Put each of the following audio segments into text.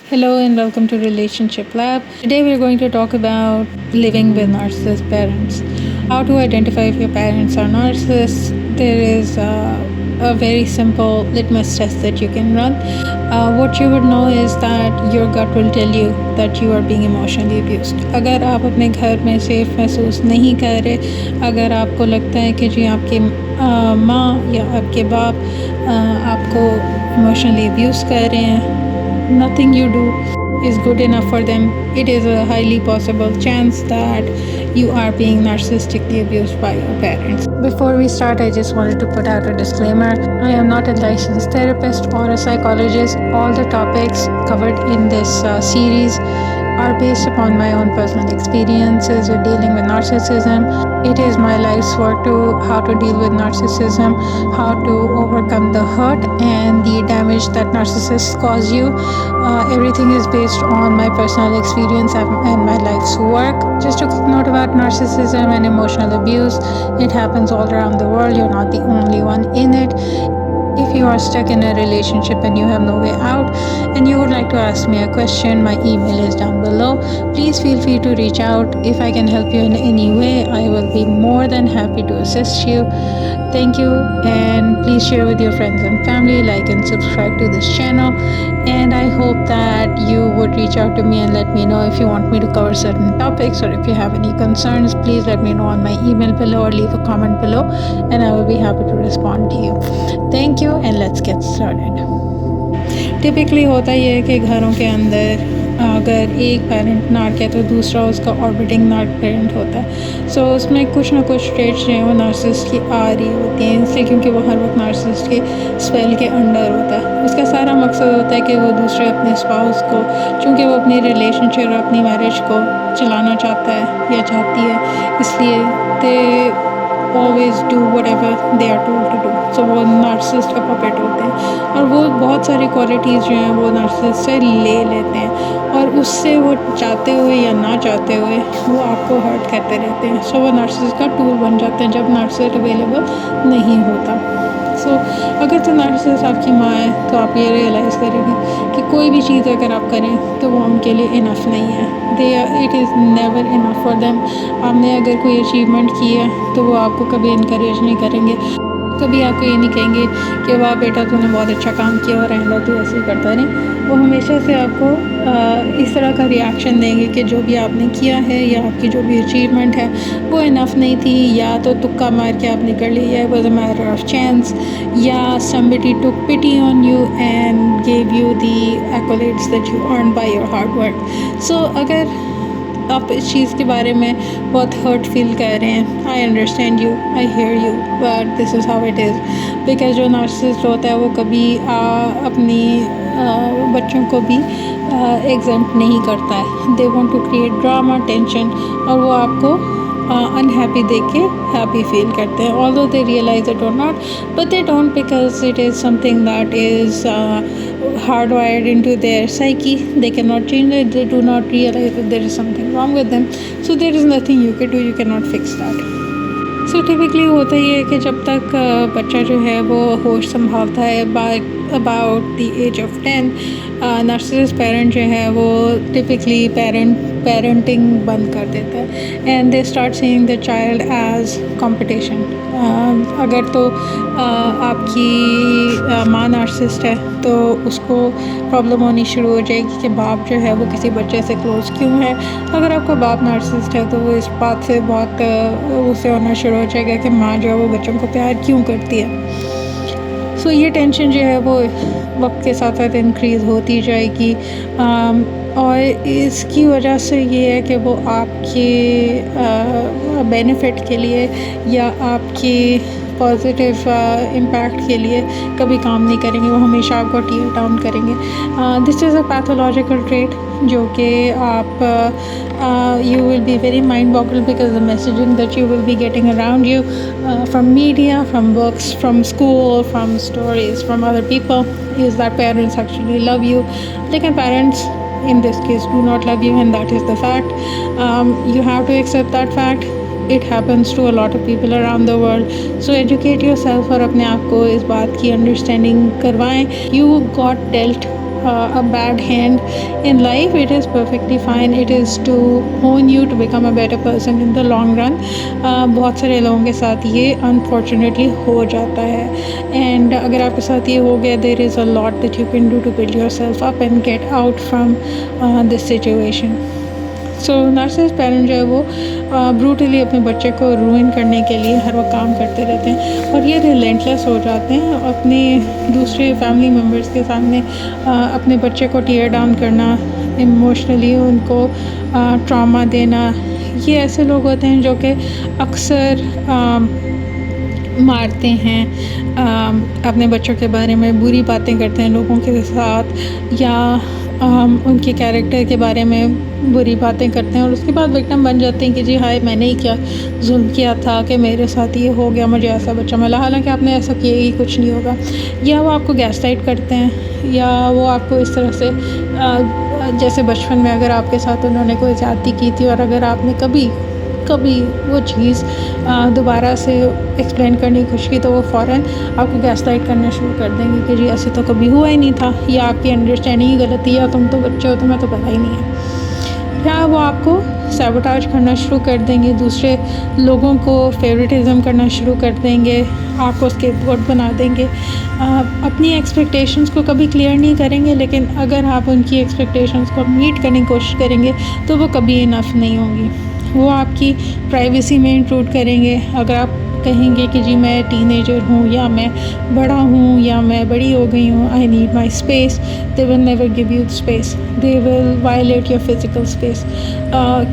Hello and welcome to Relationship Lab. Today we're going to talk about living with narcissist parents. How to identify if your parents are narcissists. There is a very simple litmus test that you can run. What you would know is that your gut will tell you that you are being emotionally abused. अगर आप अपने घर में safe महसूस नहीं कर रहे, अगर आपको लगता है कि जी आपकी माँ या आपके बाप आपको इमोशनली अब्यूज़ कर रहे हैं, nothing you do is good enough for them. It is a highly possible chance that you are being narcissistically abused by your parents. Before we start, I just wanted to put out a disclaimer. I am not a licensed therapist or a psychologist. All the topics covered in this series are based upon my own personal experiences with dealing with narcissism. It is my life's work to how to deal with narcissism, how to overcome the hurt and the damage that narcissists cause you. Everything is based on my personal experience and my life's work. Just a quick note about narcissism and emotional abuse. It happens all around the world. You're not the only one in it. If you are stuck in a relationship and you have no way out and you would like to ask me a question, my email is down below. Please feel free to reach out. If I can help you in any way, I will be more than happy to assist you. Thank you, and please share with your friends and family, like and subscribe to this channel. And I hope that you would reach out to me and let me know if you want me to cover certain topics, or if you have any concerns, please let me know on my email below or leave a comment below and I will be happy to respond to you. Thank you, and let's get started. Typically होता ही है कि घरों के अंदर अगर एक parent नार्क है तो दूसरा उसका ऑर्बिटिंग नार्क पेरेंट होता है. सो उसमें कुछ ना कुछ ट्रेट्स जो हैं वो नार्सिसिस्ट की आ रही होती हैं, इसलिए क्योंकि वो हर वक्त नार्सिसिस्ट के स्पेल के अंडर होता है. उसका सारा मकसद होता है कि वो दूसरे अपने स्पाउस को, चूँकि वो अपनी रिलेशनशिप और अपनी मैरिज को चलाना चाहता है या चाहती है, इसलिए दे always do whatever they are told to do. So वो नार्सिसिस्ट का पपेट होते हैं और वो बहुत सारी क्वालिटीज़ जो हैं वो नार्सिसिस्ट से ले लेते हैं और उससे वो चाहते हुए या ना चाहते हुए वो आपको हर्ट करते रहते हैं. सो वो नार्सिसिस्ट का टूल बन जाते हैं जब नार्सिसिस्ट अवेलेबल नहीं होता. सो अगर तो नार्सिसिस्ट आपकी माँ है तो आप ये रियलाइज़ करेंगे कि कोई भी चीज़ अगर आप करें तो वो उनके लिए इनफ नहीं है. It is never enough for them. आपने अगर कोई अचीवमेंट की है तो वो आपको कभी इनकरेज नहीं करेंगे, कभी आपको ये नहीं कहेंगे कि वाह बेटा तूने बहुत अच्छा काम किया और आइंदा तू ऐसे ही करता नहीं. वो हमेशा से आपको इस तरह का रिएक्शन देंगे कि जो भी आपने किया है या आपकी जो भी अचीवमेंट है वो इनफ नहीं थी, या तो तुक्का मार के आपने कर लिया, it was a matter of chance, या somebody took pity on you and gave you the accolades that you earned by your hard work. So अगर आप इस चीज़ के बारे में बहुत हर्ट फील कर रहे हैं, I understand you, I hear you, but this is how it is. Because जो नार्सिसिस्ट होता है वो कभी अपनी बच्चों को भी एग्जाम्प्ट नहीं करता है. They want to create drama, tension, और वो आपको अनहैप्पी देख के हैप्पी फील करते हैं. ऑल्दो दे रियलाइज इट और not, but they don't, because it is something that is hardwired into their psyche. They cannot change it. They do not realize that there is something wrong with them. So there is nothing you can do. You cannot fix that. So typically होता ही है कि जब तक बच्चा जो है वो होश संभालता है by about the age of 10, narcissist parent जो है वो टिपिकली पेरेंटिंग बंद कर देता है and they start seeing the child as competition. अगर तो आपकी माँ नार्सिसिस्ट है तो उसको प्रॉब्लम होनी शुरू हो जाएगी कि बाप जो है वो किसी बच्चे से क्लोज क्यों है. अगर आपका बाप नार्सिसिस्ट है तो वो इस बात से बहुत उससे होना शुरू हो जाएगा कि माँ जो है वो बच्चों को प्यार क्यों करती है. सो ये टेंशन जो है वो वक्त के साथ साथ इंक्रीज़ होती जाएगी और इसकी वजह से ये है कि वो आपके बेनिफिट के लिए या आपकी पॉजिटिव इम्पैक्ट के लिए कभी काम नहीं करेंगे. वो हमेशा आपको टीयर डाउन करेंगे. This is a pathological trait जो कि आप you will be very mind boggled because the messaging that you will be getting around you from media, from books, from school, from stories, from other people is that parents actually love you. Lekin parents in this case do not love you, and that is the fact. You have to accept that fact. It happens to a lot of people around the world. So educate yourself और अपने आप को इस बात की understanding करवाएं. You got dealt a bad hand in life. It is perfectly fine. It is to hone you to become a better person in the long run. बहुत सारे लोगों के साथ ये unfortunately हो जाता है, and अगर आपके साथ ये हो गया, there is a lot that you can do to build yourself up and get out from this situation. So narcissist parent जो है वो ब्रूटली अपने बच्चे को रूइन करने के लिए हर वक्त काम करते रहते हैं, और ये रिलेंटलेस हो जाते हैं अपने दूसरे फैमिली मेम्बर्स के सामने अपने बच्चे को टीयर डाउन करना, इमोशनली उनको ट्रॉमा देना। ये ऐसे लोग होते हैं जो कि अक्सर मारते हैं, अपने बच्चों के बारे में बुरी बातें करते हैं लोगों के साथ, या उनके कैरेक्टर के बारे में बुरी बातें करते हैं, और उसके बाद विक्टिम बन जाते हैं कि जी हाय मैंने ही क्या जुल्म किया था कि मेरे साथ ये हो गया, मुझे ऐसा बच्चा मिला, हालांकि आपने ऐसा किया ही कुछ नहीं होगा। या वो आपको गैसलाइट करते हैं, या वो आपको इस तरह से जैसे बचपन में अगर आपके साथ उन्होंने कोई ज़्यादती की थी और अगर आपने कभी वो चीज़ दोबारा से एक्सप्लेन करने की कोशिश की, तो वो फ़ौरन आपको गैसलाइट करना शुरू कर देंगे कि जी ऐसे तो कभी हुआ ही नहीं था, या आपकी अंडरस्टैंडिंग ही गलत है, या तुम तो बच्चे हो, तुम्हें तो पता ही नहीं है। या वो आपको सैबोटाज करना शुरू कर देंगे, दूसरे लोगों को फेवरेटिज़म करना शुरू कर देंगे, आपको स्केपगोट बना देंगे, अपनी एक्सपेक्टेशंस को कभी क्लियर नहीं करेंगे, लेकिन अगर आप उनकी एक्सपेक्टेशंस को मीट करने की कोशिश करेंगे तो वो कभी इनफ नहीं होंगी। वो आपकी प्राइवेसी में इंट्रूड करेंगे। अगर आप कहेंगे कि जी मैं टीनेजर हूँ, या मैं बड़ा हूँ, या मैं बड़ी हो गई हूँ, I need my space, they will never give you space, they will violate your physical space,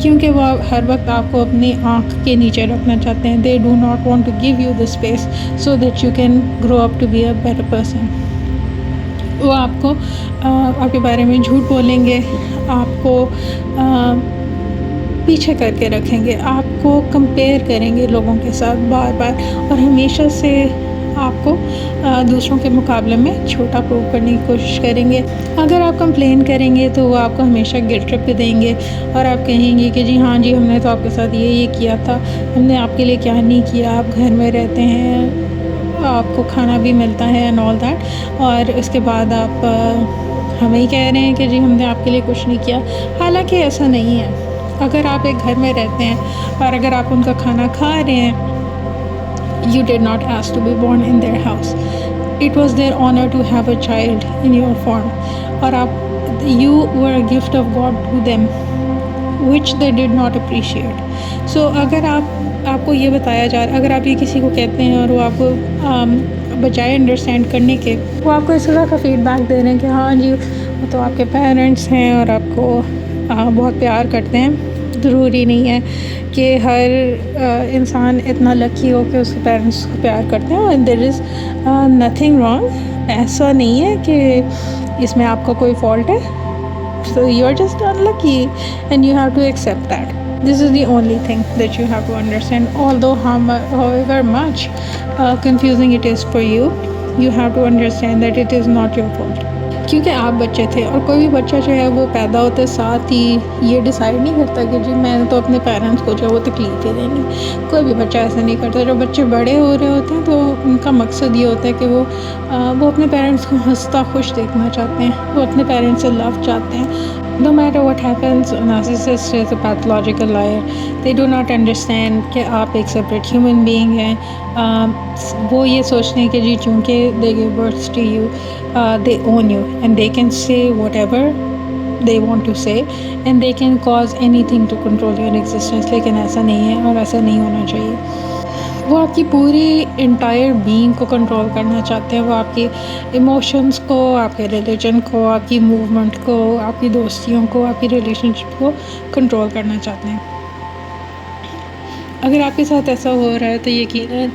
क्योंकि वो हर वक्त आपको अपनी आँख के नीचे रखना चाहते हैं। They do not want to give you the space so that you can grow up to be a better person. वो आपको आपके बारे में झूठ बोलेंगे, आपको पीछे करके रखेंगे, आपको कंपेयर करेंगे लोगों के साथ बार बार, और हमेशा से आपको दूसरों के मुकाबले में छोटा प्रूव करने की कोशिश करेंगे। अगर आप कंप्लेन करेंगे तो वो आपको हमेशा गिल्ट ट्रिप देंगे, और आप कहेंगे कि जी हाँ जी हमने तो आपके साथ ये किया था, हमने आपके लिए क्या नहीं किया, आप घर में रहते हैं, आपको खाना भी मिलता है एंड ऑल दैट, और उसके बाद आप हमें ही कह रहे हैं कि जी हमने आपके लिए कुछ नहीं किया। हालांकि ऐसा नहीं है। अगर आप एक घर में रहते हैं और अगर आप उनका खाना खा रहे हैं, you did not ask to be born in their house. It was their honor to have a child in your form. और आप you were a gift of God to them, which they did not appreciate. So अगर आपको ये बताया जा रहा है, अगर आप ये किसी को कहते हैं और वो आपको बजाय अंडरस्टैंड करने के वो आपको इस तरह का फीडबैक दे रहे हैं कि हाँ जी वो तो आपके पेरेंट्स हैं और आपको बहुत प्यार करते हैं, ज़रूरी नहीं है कि हर इंसान इतना लकी हो कि उसके पेरेंट्स को प्यार करते हैं, and there is nothing wrong. ऐसा नहीं है कि इसमें आपका कोई फॉल्ट है, so you are just unlucky and you have to accept that. This is the only thing that you have to understand. Although however much confusing it is for you, you have to understand that it is not your fault. क्योंकि आप बच्चे थे, और कोई भी बच्चा जो है वो पैदा होते साथ ही ये डिसाइड नहीं करता कि जी मैंने तो अपने पेरेंट्स को जो है वो तकलीफ़ ही देनी। कोई भी बच्चा ऐसा नहीं करता। जब बच्चे बड़े हो रहे होते हैं तो उनका मकसद ये होता है कि वो अपने पेरेंट्स को हंसता खुश देखना चाहते हैं, वो अपने पेरेंट्स से लव चाहते हैं। No matter what happens, a narcissist is a pathological liar. They do not understand कि आप एक separate human being हैं। वो ये सोचते हैं कि जी चूँकि they give birth to you, they own you and they can say whatever they want to say and they can cause anything to control your existence. लेकिन ऐसा नहीं है और ऐसा नहीं होना चाहिए। वो आपकी पूरी इंटायर बीइंग को कंट्रोल करना चाहते हैं। वो आपकी इमोशंस को, आपके रिलीजन को, आपकी मूवमेंट को, आपकी दोस्तियों को, आपकी रिलेशनशिप को कंट्रोल करना चाहते हैं। अगर आपके साथ ऐसा हो रहा है तो यकीनन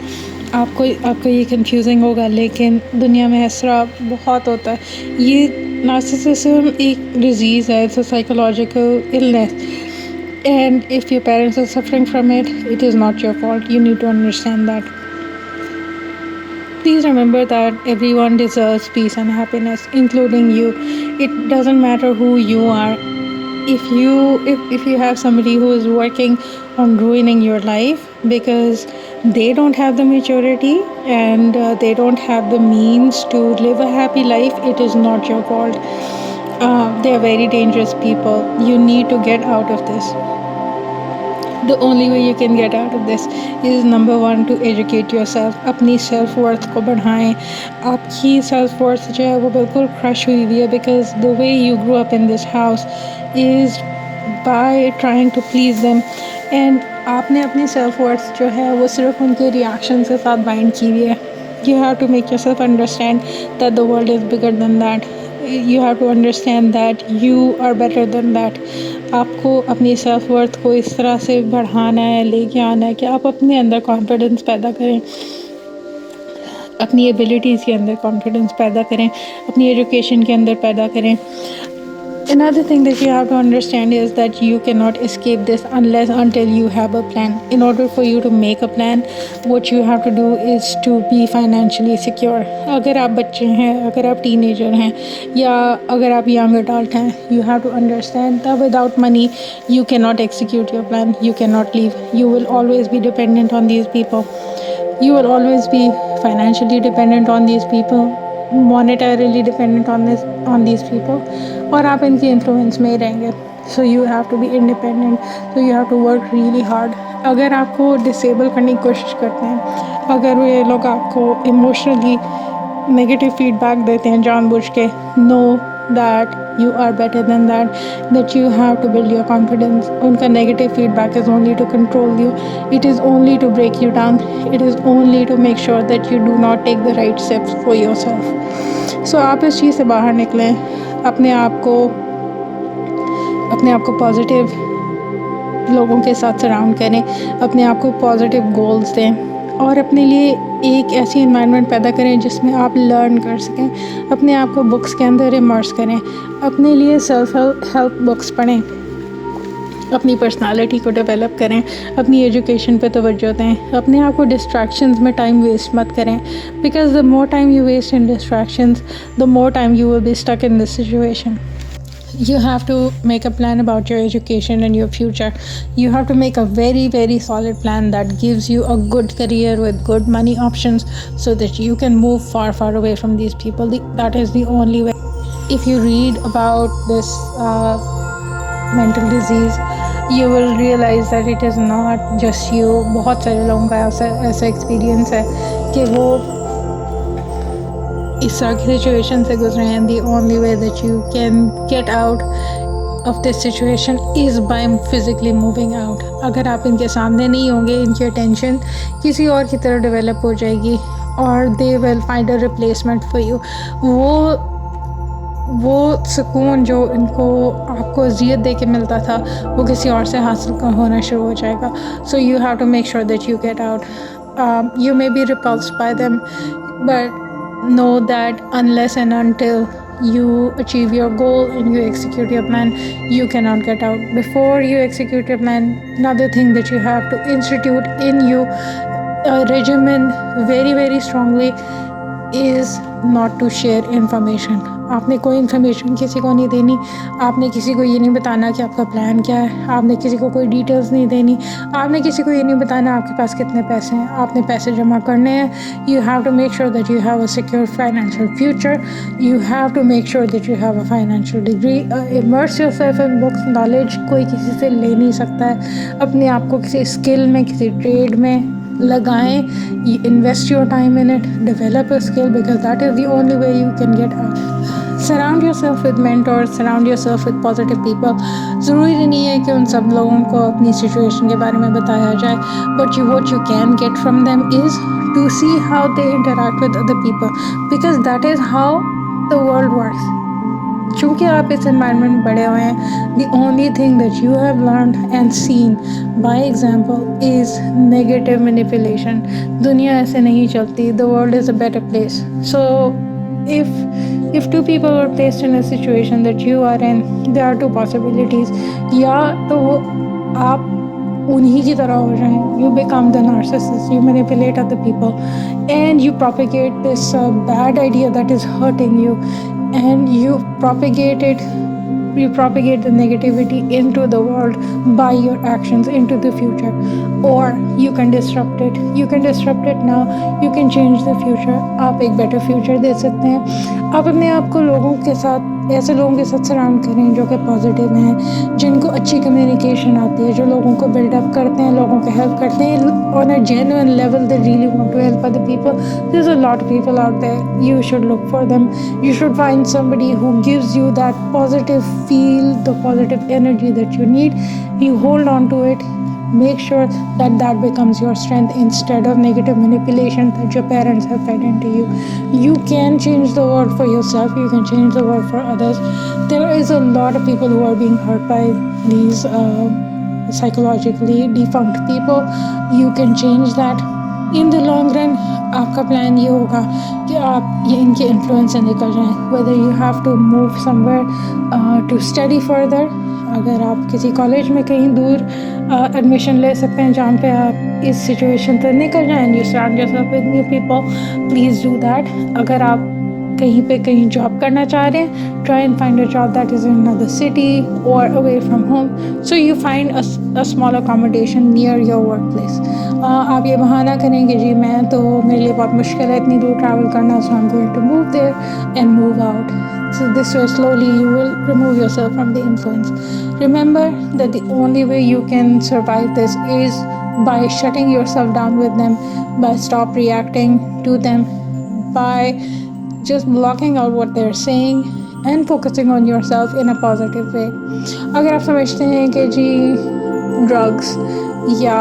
आपको ये कंफ्यूजिंग होगा, लेकिन दुनिया में ऐसा बहुत होता है। ये नार्सिसिज्म एक डिजीज़ है, it's a psychological illness, and if your parents are suffering from it, it is not your fault. You need to understand that. Please remember that everyone deserves peace and happiness, including you. It doesn't matter who you are. If you have somebody who is working on ruining your life because they don't have the maturity and they don't have the means to live a happy life, it is not your fault. They are very dangerous people. You need to get out of this. The only way you can get out of this is number one to educate yourself. अपनी self worth को बढ़ाएं. आपकी self worth जो है वो बिल्कुल crush हुई हुई है because the way you grew up in this house is by trying to please them. And आपने अपनी self worth जो है वो सिर्फ उनके reactions के साथ bind की हुई है. You have to make yourself understand that the world is bigger than that. You have to understand that you are better than that. आपको अपनी सेल्फ वर्थ को इस तरह से बढ़ाना है, लेके आना है कि आप अपने अंदर कॉन्फिडेंस पैदा करें, अपनी एबिलिटीज़ के अंदर कॉन्फिडेंस पैदा करें, अपनी एजुकेशन के अंदर पैदा करें. Another thing that you have to understand is that you cannot escape this until you have a plan. In order for you to make a plan, what you have to do is to be financially secure. अगर आप बच्चे हैं, अगर आप teenager हैं, या अगर आप young adult हैं, you have to understand that without money you cannot execute your plan. You cannot leave. You will always be dependent on these people. You will always be financially dependent on these people, monetarily dependent on these people, और आप इनकी influence में ही रहेंगे. So you have to be independent. So you have to work really hard. अगर आपको disable करने की कोशिश करते हैं, अगर ये लोग आपको इमोशनली नेगेटिव फीडबैक देते हैं जानबूझ के, no that you are better than that you have to build your confidence. उनका negative feedback is only to control you. It is only to break you down. It is only to make sure that you do not take the right steps for yourself. So आप इस चीज़ से बाहर निकलें, अपने आप को positive लोगों के साथ सराउंड करें, अपने आप को पॉजिटिव गोल्स दें और अपने लिए एक ऐसी इन्वायरमेंट पैदा करें जिसमें आप लर्न कर सकें. अपने आप को बुक्स के अंदर इमर्स करें, अपने लिए सेल्फ हेल्प बुक्स पढ़ें, अपनी पर्सनालिटी को डेवलप करें, अपनी एजुकेशन पे तवज्जो दें, अपने आप को डिस्ट्रैक्शंस में टाइम वेस्ट मत करें. Because the more time you waste in distractions, the more time you will be stuck in this situation. You have to make a plan about your education and your future. You have to make a very, very solid plan that gives you a good career with good money options so that you can move far, far away from these people. That is the only way. If you read about this mental disease, you will realize that it is not just you. बहुत सारे लोगों का ऐसा experience है कि वो इस तरह की सिचुएशन से गुजरे हैं. The only way that you can get out of this situation is by physically moving out. अगर आप इनके सामने नहीं होंगे, इनकी अटेंशन किसी और की तरफ डेवलप हो जाएगी और they will find a replacement for you. वो सुकून जो इनको आपको अजियत दे के मिलता था वो किसी और से हासिल होना शुरू हो जाएगा. So you have to make sure that you get out. You may be repulsed by them, but know that unless and until you achieve your goal and you execute your plan, you cannot get out. Before you execute your plan, another thing that you have to institute in you a regimen very, very strongly is not to share information. आपने कोई information किसी को नहीं देनी. आपने किसी को ये नहीं बताना कि आपका प्लान क्या है. आपने किसी को कोई डिटेल्स नहीं देनी. आपने किसी को ये नहीं बताना आपके पास कितने पैसे हैं. आपने पैसे जमा करने हैं. You have to make sure that you have a secure financial future. You have to make sure that you have a financial degree. Immerse yourself in books. Knowledge कोई किसी से ले नहीं सकता है. अपने आप को किसी स्किल में, किसी ट्रेड में लगाएं. Invest your time in it. Develop a skill because that is the only way you can get out. Surround yourself with mentors, surround yourself with positive people. ज़रूरी नहीं है कि उन सब लोगों को अपनी सिचुएशन के बारे में बताया जाए, but what you can get from them is to see how they interact with other people, because that is how the world works. चूँकि आप इस environment में बड़े हुए हैं, the only thing that you have learned and seen by example is negative manipulation. दुनिया ऐसे नहीं चलती. The world is a better place. So if two people are placed in a situation that you are in, there are two possibilities. या तो आप उन्हीं की तरह हो जाएं. You become the narcissist. You manipulate other people and you propagate this bad idea that is hurting you, and you propagate the negativity into the world by your actions into the future. Or you can disrupt it. Now. You can change the future. आप एक better future दे सकते हैं. आप अपने आप को लोगों के साथ ऐसे लोगों के साथ सराउंड करें जो कि पॉजिटिव हैं, जिनको अच्छी कम्युनिकेशन आती है, जो लोगों को बिल्डअप करते हैं, लोगों को हेल्प करते हैं on a genuine level. They really want to help other people. There is a lot of people out there. You should look for them. You should find somebody who gives you that positive feel, the positive energy that you need. You hold on to it. Make sure that that becomes your strength instead of negative manipulation that your parents have fed into you. You can change the world for yourself. You can change the world for others. There is a lot of people who are being hurt by these psychologically defunct people. You can change that. In the long run आपका plan ये होगा कि आप ये इनके influence से निकल जाएं. Whether you have to move somewhere to study further. अगर आप किसी कॉलेज में कहीं दूर एडमिशन ले सकते हैं जहाँ पे आप इस सिचुएशन से निकल जाएं and you surround yourself with new people, please do that. अगर आप कहीं जॉब करना चाह रहे हैं, try and find a job that is in another city or away from home, so you find a small accommodation near your workplace. आप ये बहाना करेंगे जी मैं तो मेरे लिए बहुत मुश्किल है इतनी दूर ट्रैवल करना, so I'm going to move there and move out. So this way slowly you will remove yourself from the influence. Remember that the only way you can survive this is by shutting yourself down with them, by stop reacting to them, by just blocking out what they're saying and focusing on yourself in a positive way. अगर आप समझते हैं कि जी drugs या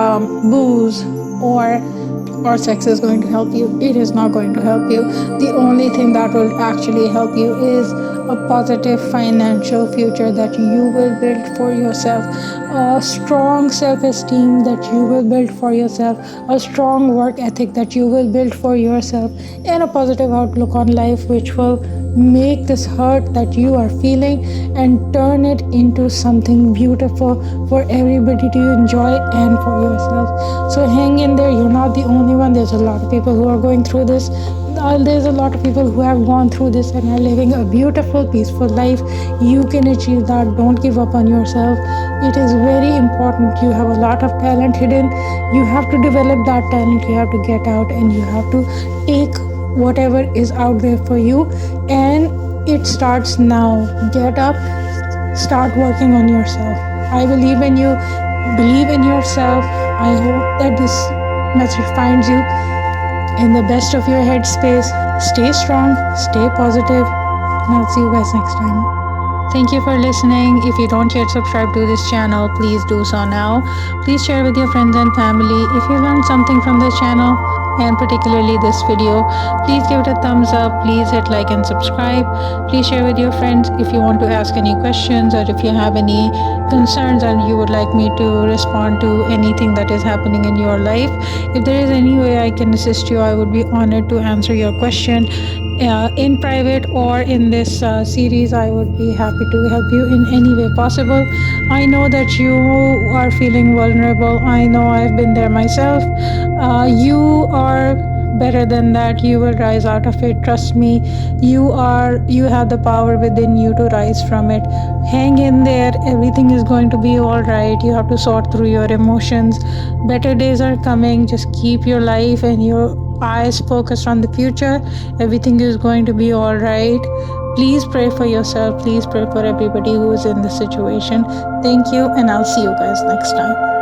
booze or sex is going to help you, it is not going to help you. The only thing that will actually help you is a positive financial future that you will build for yourself, a strong self-esteem that you will build for yourself, a strong work ethic that you will build for yourself, and a positive outlook on life which will make this hurt that you are feeling and turn it into something beautiful for everybody to enjoy and for yourself. So hang in there, you're not the only one. There's a lot of people who are going through this. There's a lot of people who have gone through this and are living a beautiful, peaceful life. You can achieve that. Don't give up on yourself. It is very important. You have a lot of talent hidden. You have to develop that talent. You have to get out and you have to take whatever is out there for you, and it starts now. Get up, start working on yourself. I believe in you. Believe in yourself. I hope that this message finds you in the best of your headspace. Stay strong, stay positive, and I'll see you guys next time. Thank you for listening. If you don't yet subscribe to this channel, please do so now. Please share with your friends and family. If you learned something from this channel, and particularly this video, please give it a thumbs up. Please hit like and subscribe. Please share with your friends. If you want to ask any questions or if you have any concerns and you would like me to respond to anything that is happening in your life, if there is any way I can assist you, I would be honored to answer your question in private or in this series. I would be happy to help you in any way possible. I know that you are feeling vulnerable. I know I've been there myself. You are better than that. You will rise out of it. Trust me. You have the power within you to rise from it. Hang in there. Everything is going to be all right. You have to sort through your emotions. Better days are coming. Just keep your life and your eyes focused on the future. Everything is going to be all right. Please pray for yourself. Please pray for everybody who is in this situation. Thank you, and I'll see you guys next time.